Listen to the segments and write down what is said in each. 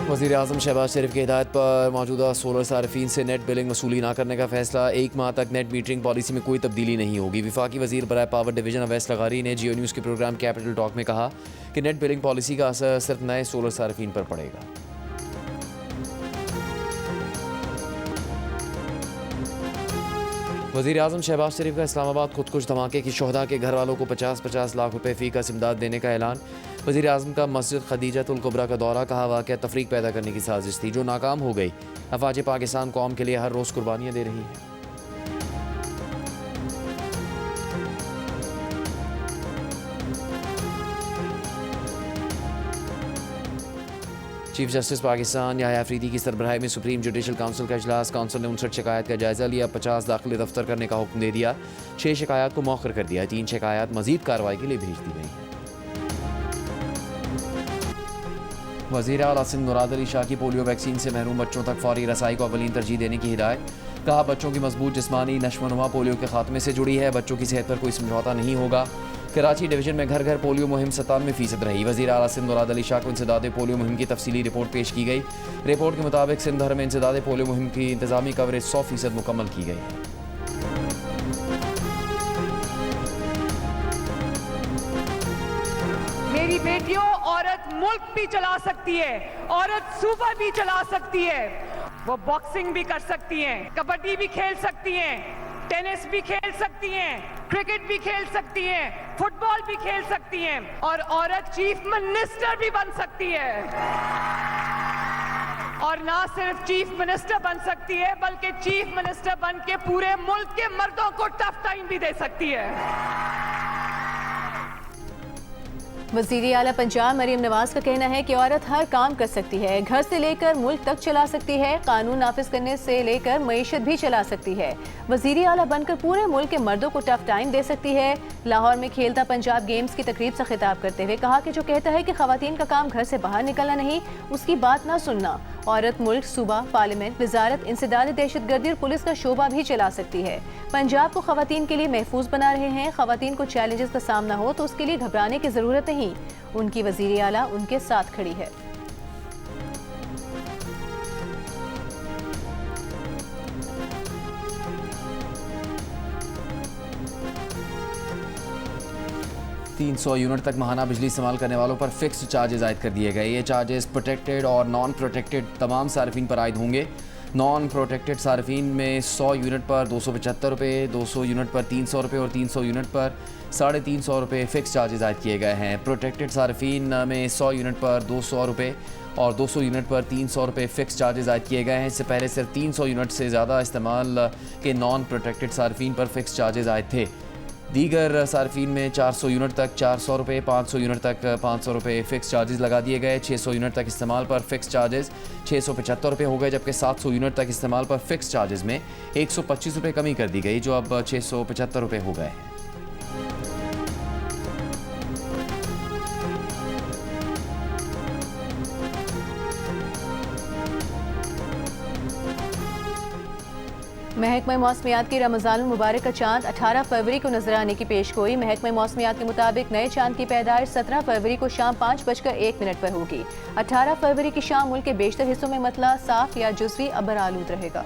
वज़ीर-ए-आज़म शहबाज शरीफ की हिदायत पर मौजूदा सोलर सार्फिन से नेट बिलिंग वसूली न करने का फैसला। 1 माह तक नेट मीटरिंग पॉलिसी में कोई तब्दीली नहीं होगी। वफाकी वज़ीर बराए पावर डिवीज़न अवैस लगारी ने जियो न्यूज़ के प्रोग्राम कैपिटल टॉक में कहा कि नेट बिलिंग पॉलिसी का असर सिर्फ नए सोलर सार्फिन पर पड़ेगा। वज़ीर-ए-आज़म शहबाज शरीफ का इस्लामाबाद खुदकुश धमाके की शोहदा के घर वालों को 50-50 लाख रुपए फ़ी का इमदाद देने का ऐलान। वज़ीर-ए-आज़म का मस्जिद खदीजतुल कुबरा का दौरा, कहा वाक़या तफरीक पैदा करने की साजिश थी जो नाकाम हो गई। अफ़वाज पाकिस्तान कौम के लिए हर रोज़ कुर्बानियाँ दे रही हैं। चीफ जस्टिस पाकिस्तान याह्या अफरीदी की सरबराही में सुप्रीम जुडिशल काउंसिल का इजलास। काउंसिल ने 59 शिकायत का जायज़ा लिया, 50 दाखिले दफ्तर करने का हुक्म दे दिया। 6 शिकायत को मौखर कर दिया, 3 शिकायत मजीद कार्रवाई के लिए भेज दी गई हैं। वज़ीर आला सिंध मुराद अली शाह की पोलियो वैक्सीन से महरूम बच्चों तक फौरी रसाई को अवलीन तरजीह देने की हिदायत। कहा बच्चों की मजबूत जिस्मानी नशोनुमा पोलियो के खात्मे से जुड़ी है, बच्चों की सेहत पर कोई समझौता नहीं होगा। कराची डिवीजन में घर घर पोलियो मुहिम 97% रही। वज़ीर आला सिंध मुराद अली शाह को इंसदाद पोलियो मुहिम की तफसीली रिपोर्ट पेश की गई। रिपोर्ट के मुताबिक सिंध भर में इंसदाद पोलियो मुहिम की इंतजामी कवरेज 100% मुकम्मल की गई है। मेरी बेटियों, औरत मुल्क भी चला सकती है, औरत सूबा भी चला सकती है। वो बॉक्सिंग भी कर सकती हैं, कबड्डी भी खेल सकती हैं, टेनिस भी खेल सकती हैं, क्रिकेट भी खेल सकती हैं, फुटबॉल भी खेल सकती हैं और औरत चीफ मिनिस्टर भी बन सकती है। और ना सिर्फ चीफ मिनिस्टर बन सकती है बल्कि चीफ मिनिस्टर बन के पूरे मुल्क के मर्दों को टफ टाइम भी दे सकती है। वज़ीर आला पंजाब मरीम नवाज का कहना है कि औरत हर काम कर सकती है, घर से लेकर मुल्क तक चला सकती है, कानून नाफिज करने से लेकर मईशत भी चला सकती है। वज़ीर आला बनकर पूरे मुल्क के मर्दों को टफ टाइम दे सकती है। लाहौर में खेलता पंजाब गेम्स की तकरीब से खिताब करते हुए कहा कि जो कहता है कि खवातीन का काम घर से बाहर निकलना नहीं, उसकी बात ना सुनना। औरत मुल्क, सूबा, पार्लियामेंट, वजारत, इंसदाद दहशतगर्दी और पुलिस का शोबा भी चला सकती है। पंजाब को खवातीन के लिए महफूज बना रहे हैं। खवातीन को चैलेंजेस का सामना हो तो उसके लिए घबराने की जरूरत नहीं, उनकी वज़ीर आला उनके साथ खड़ी है। तीन 100 यूनिट तक माहाना बिजली इस्तेमाल करने वालों पर फिक्स्ड चार्जेस आयद कर दिए गए। ये चार्जेस प्रोटेक्टेड और नॉन प्रोटेक्टेड तमाम सार्फिन पर आयद होंगे। नॉन प्रोटेक्टेड सार्फिन में 100 यूनिट पर 275 रुपये, 200 यूनिट पर 300 रुपये और 300 यूनिट पर 350 रुपये फिक्स चार्जेस आयद किए गए हैं। प्रोटेक्टेड सार्फिन में 100 यूनिट पर 200 रुपये और 200 यूनिट पर 300 रुपये फिक्स चार्जेस आयद किए गए हैं। इससे पहले सिर्फ 300 यूनिट से ज़्यादा इस्तेमाल के नॉन प्रोटेक्टेड सार्फिन पर फिक्स चार्जेस आयद थे। दीगर सार्फिन में 400 यूनिट तक 400 रुपये, 500 यूनिट तक 500 रुपये फ़िक्स चार्जेस लगा दिए गए। 600 यूनिट तक इस्तेमाल पर फ़िक्स चार्जेस 675 रुपये हो गए, जबकि 700 यूनिट तक इस्तेमाल पर फ़िक्स चार्जेस में 125 रुपये कमी कर दी गई, जो अब 675 रुपये हो गए हैं। महकमा मौसमियात की रमज़ान मुबारक का चांद 18 फरवरी को नजर आने की पेशगोई। महकमा मौसमियात के मुताबिक नए चांद की पैदाइश 17 फरवरी को शाम 5:01 पर होगी। 18 फरवरी की शाम मुल्क के बेशतर हिस्सों में मतला साफ या जुज़वी अबर आलूद रहेगा।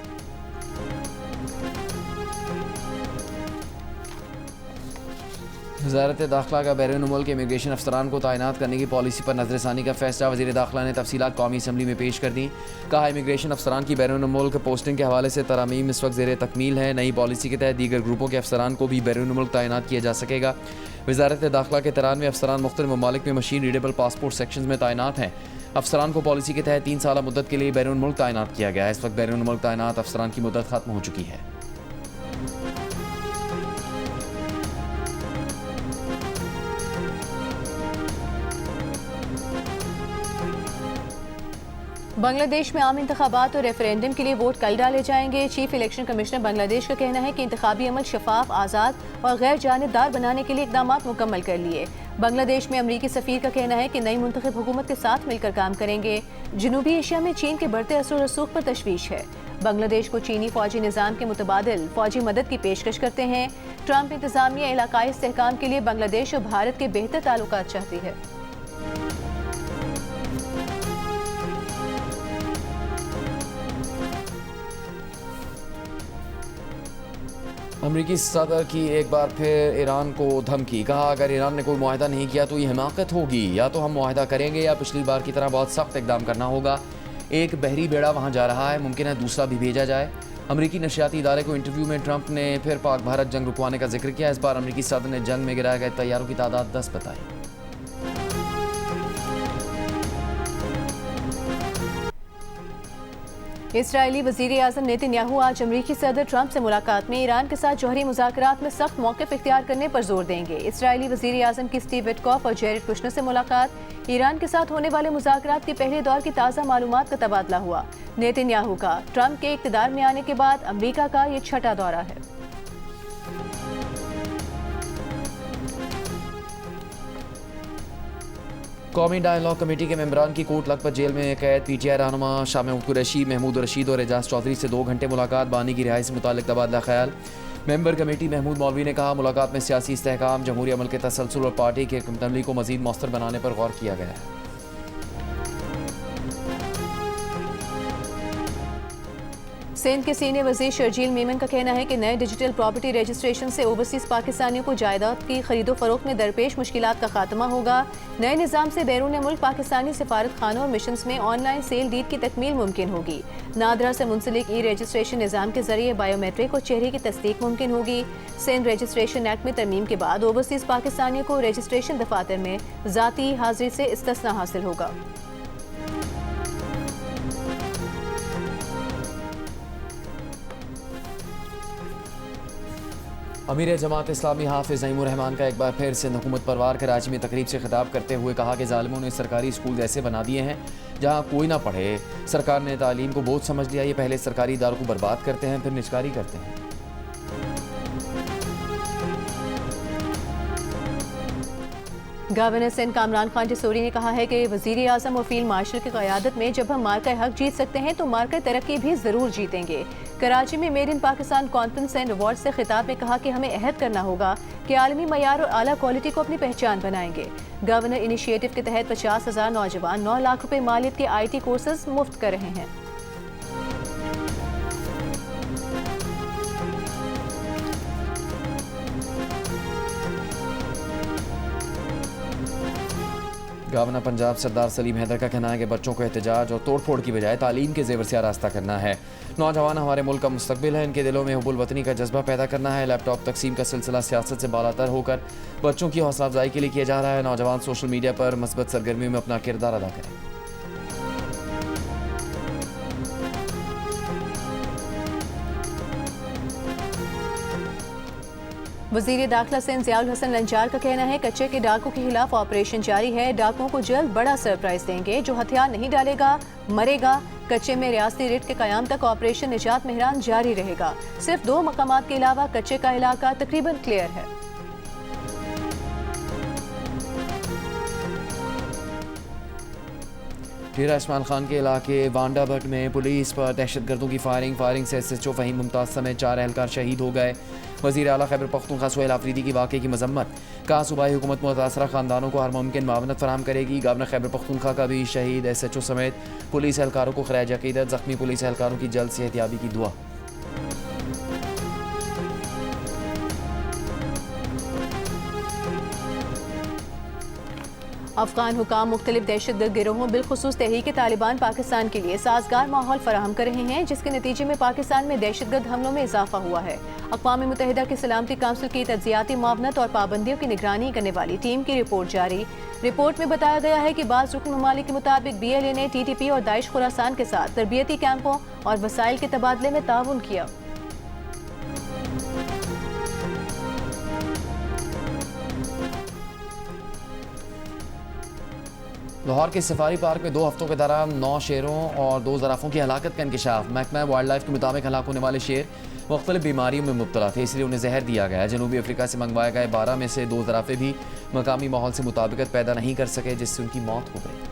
वज़ारत दाखिला का बैरून मुल्क इमिग्रेशन अफसरान को तैनात करने की पॉलिसी पर नजरसानी का फैसला। वज़ीर दाखिला ने तफसीलात कौमी असम्बली में पेश कर दी। कहा इमिग्रेशन अफसरान की बैरून मुल्क पोस्टिंग के हवाले से तरामीम इस वक्त ज़ेर तकमील है। नई पॉलिसी के तहत दीगर ग्रुपों के अफसरान को भी बैरून मुल्क तैनात किया जा सकेगा। वज़ारत दाखिला के 93 अफसरान मुख्तलिफ ममालिक में मशीन रीडेबल पासपोर्ट सेक्शन में तैनात हैं। अफसरान को पॉलिसी के तहत 3 साल मुद्दत के लिए बैरून मुल्क तैनात किया गया है। इस वक्त बैरून मुल्क तैनात अफसरान की मुद्दत खत्म हो चुकी है। बांग्लादेश में आम इंतखाबात और रेफरेंडम के लिए वोट कल डाले जाएंगे। चीफ इलेक्शन कमिश्नर बांग्लादेश का कहना है कि इंतखाबी अमल शफाफ, आज़ाद और गैर जानिबदार बनाने के लिए इकदाम मुकम्मल कर लिए। बांग्लादेश में अमरीकी सफीर का कहना है कि नई मुंतखब हुकूमत के साथ मिलकर काम करेंगे। जनूबी एशिया में चीन के बढ़ते असर रसूख पर तशवीश है। बांग्लादेश को चीनी फौजी निज़ाम के मुतबादिल फौजी मदद की पेशकश करते हैं। ट्रंप इंतजामिया इलाकाई इस्तेहकाम के लिए बांग्लादेश और भारत के बेहतर ताल्लुकात चाहती है। अमरीकी सदर की एक बार फिर ईरान को धमकी। कहा अगर ईरान ने कोई मुआहदा नहीं किया तो ये हिमाकत होगी, या तो हम मुआहदा करेंगे या पिछली बार की तरह बहुत सख्त इकदाम करना होगा। एक बहरी बेड़ा वहाँ जा रहा है, मुमकिन है दूसरा भी भेजा जाए। अमरीकी नशियाती इदारे को इंटरव्यू में ट्रंप ने फिर पाक भारत जंग रुकवाने का जिक्र किया। इस बार अमरीकी सदर ने जंग में गिराए गए तैयारों की तादाद 10 बताई। इसराइली वजीर आजम नेतन्याहू आज अमरीकी सदर ट्रंप से मुलाकात में ईरान के साथ जौहरी मुज़ाकरात में सख्त मौक़िफ़ इख्तियार करने पर जोर देंगे। इसराइली वजीर आजम की स्टीव विटकॉफ और जेरेड कुशनर से मुलाकात। ईरान के साथ होने वाले मुज़ाकरात के पहले दौर की ताज़ा मालूमात का तबादला हुआ। नेतन्याहू का ट्रंप के इक़्तिदार में आने के बाद अमरीका का ये छठा दौरा है। कौमी डायलॉग कमेटी के मेंबरान की कोट लखपत जेल में कैद पीटीआई रहनुमा शाह महमूद कुरैशी, महमूद रशीद और एजाज चौधरी से 2 घंटे मुलाकात। बानी की रिहाई से मुताल्लिक तबादला ख्याल। मेंबर कमेटी महमूद मौलवी ने कहा मुलाकात में सियासी इस्तेहकाम, जमहूरी अमल के तसलसल और पार्टी के अमली को मजीद मौसर बनाने पर गौर किया गया है। सिंध के सीनियर वजीर शर्जील मेमन का कहना है कि नए डिजिटल प्रॉपर्टी रजिस्ट्रेशन से ओवरसीज पाकिस्तानियों को जायदाद की खरीदो फरोख्त में दरपेश मुश्किलात का खात्मा होगा। नए निज़ाम से बैरून मुल्क पाकिस्तानी सिफारत खानों और मिशंस में ऑनलाइन सेल डीड की तकमील मुमकिन होगी। नादरा से मुंसलिक ई रजिस्ट्रेशन निज़ाम के जरिए बायोमेट्रिक और चेहरे की तस्दीक मुमकिन होगी। सिंध रजिस्ट्रेशन एक्ट में तरमीम के बाद ओवरसीज पाकिस्तानियों को रजिस्ट्रेशन दफातर में ज़ाती हाजिरी से इस्तिस्ना हासिल होगा। अमीर जमात इस्लामी हाफिज़ नईमुर रहमान का एक बार फिर सिंध हुकूमत पर वार। कराची में तकरीब से खिताब करते हुए कहा कि ज़ालिमों ने सरकारी स्कूल ऐसे बना दिए हैं जहाँ कोई ना पढ़े। सरकार ने तालीम को बोझ समझ लिया। ये पहले सरकारी इदारों को बर्बाद करते हैं, फिर निजकारी करते हैं। गवर्नर सिंध कामरान खान टिसोरी ने कहा है कि वजीर आजम और फील्ड मार्शल की क़यादत में जब हम मार्का हक जीत सकते हैं तो मार्का तरक्की भी ज़रूर जीतेंगे। कराची में made in Pakistan conference and award से खिताब में कहा कि हमें अहद करना होगा कि आलमी मयार और आला क्वालिटी को अपनी पहचान बनाएंगे। गवर्नर इनिशिएटिव के तहत 50,000 नौजवान 9 लाख रुपए मालियत के IT कोर्सेज मुफ्त कर रहे हैं। गवर्नर पंजाब सरदार सलीम हैदर का कहना है कि बच्चों को एहतजाज और तोड़फोड़ की बजाय तालीम के जेवर से आरास्ता करना है। नौजवान हमारे मुल्क का मुस्तकबिल है, इनके दिलों में हुब्बुल वतनी का जज्बा पैदा करना है। लैपटॉप तकसीम का सिलसिला सियासत से बालातर होकर बच्चों की हौसला अफजाई के लिए किया जा रहा है। नौजवान सोशल मीडिया पर मस्बत सरगर्मियों में अपना किरदार अदा करें। वजीर दाखिला सिंध ज़ियाउल हसन लंचार का कहना है कच्चे के डाकुओं के खिलाफ ऑपरेशन जारी है। डाकुओं को जल्द बड़ा सरप्राइज देंगे। जो हथियार नहीं डालेगा मरेगा। कच्चे में रियासती रिट के क़याम तक ऑपरेशन निजात मेहरान जारी रहेगा। सिर्फ 2 मकामात के अलावा कच्चे का इलाका तकरीबन क्लियर है। डेरा इस्माइल खान के इलाके वांडा भट्ट में पुलिस पर दहशतगर्दों की फायरिंग से SHO फ़हीम मुमताज़ समेत 4 एहलकार शहीद हो गए। वज़ीर आला खैबर पख्तूनख्वा सुहेल आफरीदी की वाक़े की मजम्मत। कहा सूबाई हुकूमत मुतासरा ख़ानदानों को हर मुमकिन मावनत फराहम करेगी। गवर्नर खैबर पख्तूनख्वा का भी शहीद SHO समेत पुलिस एहलकारों को खराज अक़ीदत। ज़ख्मी पुलिस एहलकारों की जल्द सेहतयाबी की दुआ। अफगान हुकाम मुख्तलिफ दहशतगर्द गिरोहों बिलखुसूस तहरीक तालिबान पाकिस्तान के लिए साजगार माहौल फराहम कर रहे हैं, जिसके नतीजे में पाकिस्तान में दहशतगर्द हमलों में इजाफा हुआ है। अक़वाम मुत्तहिदा की सलामती काउंसिल की तज्ज़ियाती मुआवनत और पाबंदियों की निगरानी करने वाली टीम की रिपोर्ट जारी। रिपोर्ट में बताया गया है कि बाज़ रुकन ममालिक के मुताबिक BLA ने TTP और दाइश खुरासान के साथ तरबियती कैंपों और वसाइल के तबादले में ताउन किया। लाहौर के सफारी पार्क में 2 हफ्तों के दौरान 9 शेरों और 2 ज़राफ़ों की हलाकत का इंकशाफ। महकमा वाइल्ड लाइफ के मुताबिक हलाक होने वाले शेर मुख्तलिफ बीमारियों में मुब्तला थे, इसलिए उन्हें जहर दिया गया। जनूबी अफ्रीका से मंगवाए गए 12 में से 2 ज़राफ़े भी मकामी माहौल से मुताबिकत पैदा नहीं कर सके, जिससे उनकी मौत हो गई।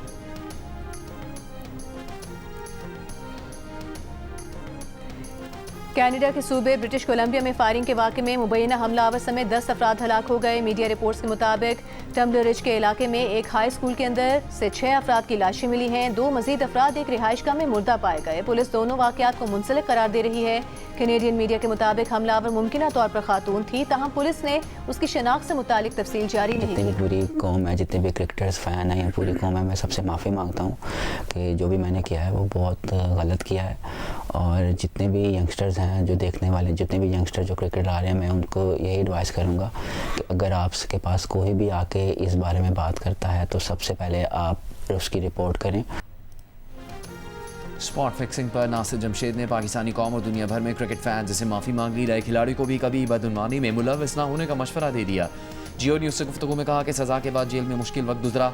कनाडा के सूबे ब्रिटिश कोलंबिया में फायरिंग के वाक़े में मुबैना हमलावर समेत 10 अफराद हलाक हो गए। मीडिया रिपोर्ट्स के मुताबिक टम्बलर रिज के इलाके में एक हाई स्कूल के अंदर से 6 अफराद की लाशें मिली हैं। 2 मजीद अफराद एक रिहाइशगाह में मुर्दा पाए गए। पुलिस दोनों वाक़यात को मुंसलिक करार दे रही है। कैनेडियन मीडिया के मुताबिक हमलावर मुमकिना तौर पर खातून थी, ताहम पुलिस ने उसकी शनाख्त से मुतालिक तफसील जारी नहीं की। पूरी कौम है, जितने भी क्रिकेटर्स फ़ैन हैं, पूरी कौम है, मैं सबसे माफ़ी मांगता हूँ कि जो भी मैंने किया है वो बहुत गलत किया है। और जितने भी यंगस्टर्स हैं जो देखने वाले, जितने भी यंगस्टर जो क्रिकेट आ रहे हैं, मैं उनको यही एडवाइस करूँगा कि अगर आपके पास कोई भी आके इस बारे में बात करता है तो सबसे पहले आप उसकी रिपोर्ट करें। स्पॉट फिक्सिंग पर नासिर जमशेद ने पाकिस्तानी कौम और दुनिया भर में क्रिकेट फैंस से माफ़ी मांग ली। नए खिलाड़ी को भी कभी बदउनवानी में मुलव्वस ना होने का मशवरा दे दिया। जियो न्यूज़ से गुफ्तगू में कहा कि सज़ा के बाद जेल में मुश्किल वक्त गुजरा,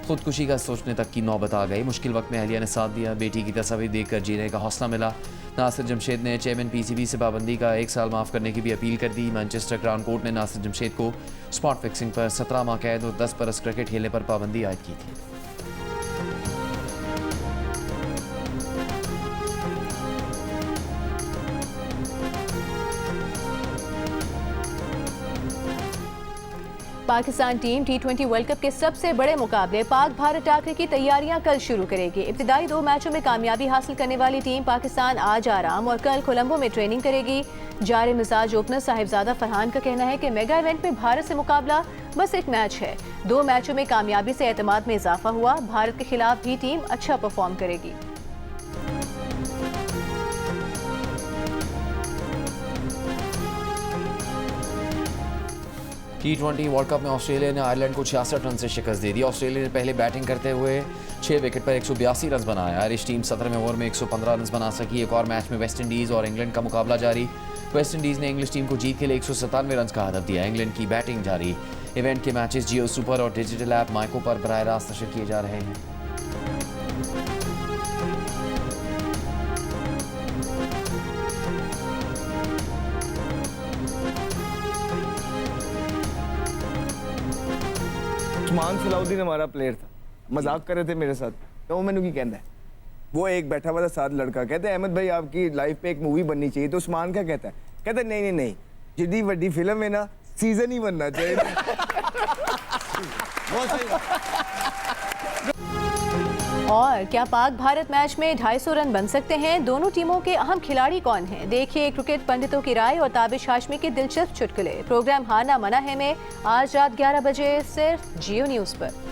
खुदकुशी का सोचने तक की नौबत आ गई। मुश्किल वक्त में अहलिया ने साथ दिया, बेटी की तस्वीर देखकर जीने का हौसला मिला। नासिर जमशेद ने चेयरमैन PCB से पाबंदी का 1 साल माफ़ करने की भी अपील कर दी। मैनचेस्टर क्राउन कोर्ट ने नासिर जमशेद को स्पॉट फिक्सिंग पर 17 माह कैद और 10 बरस क्रिकेट खेलने पर पाबंदी आयद की थी। Pakistan team T20 world cup के सबसे बड़े मुकाबले पाक भारत टाकरे की तैयारियां कल शुरू करेगी। इब्तिदाई 2 मैचों में कामयाबी हासिल करने वाली टीम पाकिस्तान आज आराम और कल कोलंबो में ट्रेनिंग करेगी। जारे मिजाज ओपनर साहिबजादा फरहान का कहना है कि मेगा इवेंट में भारत से मुकाबला बस एक मैच है। 2 मैचों में कामयाबी से एतमाद में इजाफा हुआ। भारत के खिलाफ भी टीम अच्छा परफॉर्म करेगी। T20 वर्ल्ड कप में ऑस्ट्रेलिया ने आयरलैंड को 66 रन से शिकस्त दे दी। ऑस्ट्रेलिया ने पहले बैटिंग करते हुए 6 विकेट पर 182 रन बनाया। आयरिश टीम 17वें ओवर में 115 रन बना सकी। एक और मैच में वेस्ट इंडीज़ और इंग्लैंड का मुकाबला जारी। वेस्ट इंडीज़ ने इंग्लिश टीम को जीत के लिए 197 रन का हदफ दिया। इंग्लैंड की बैटिंग जारी। इवेंट के मैचेस जियो सुपर और डिजिटल ऐप माइको पर बराह रास्त नशर किए जा रहे हैं। उस्मान सलाउद्दीन हमारा प्लेयर था, मजाक कर रहे थे मेरे साथ, तो मैंने की कहना है, वो एक बैठा हुआ था साथ लड़का, कहते हैं अहमद भाई आपकी लाइफ पे एक मूवी बननी चाहिए। तो उस्मान क्या कहता है, कहता है नहीं नहीं नहीं, जितनी बड़ी फिल्म है ना सीजन ही बनना चाहिए। बहुत सही। और क्या पाक भारत मैच में 250 रन बन सकते हैं? दोनों टीमों के अहम खिलाड़ी कौन हैं? देखिए क्रिकेट पंडितों की राय और ताबिश हाशमी के दिलचस्प चुटकुले। प्रोग्राम हाना मना है में आज रात 11 बजे सिर्फ जियो न्यूज़ पर।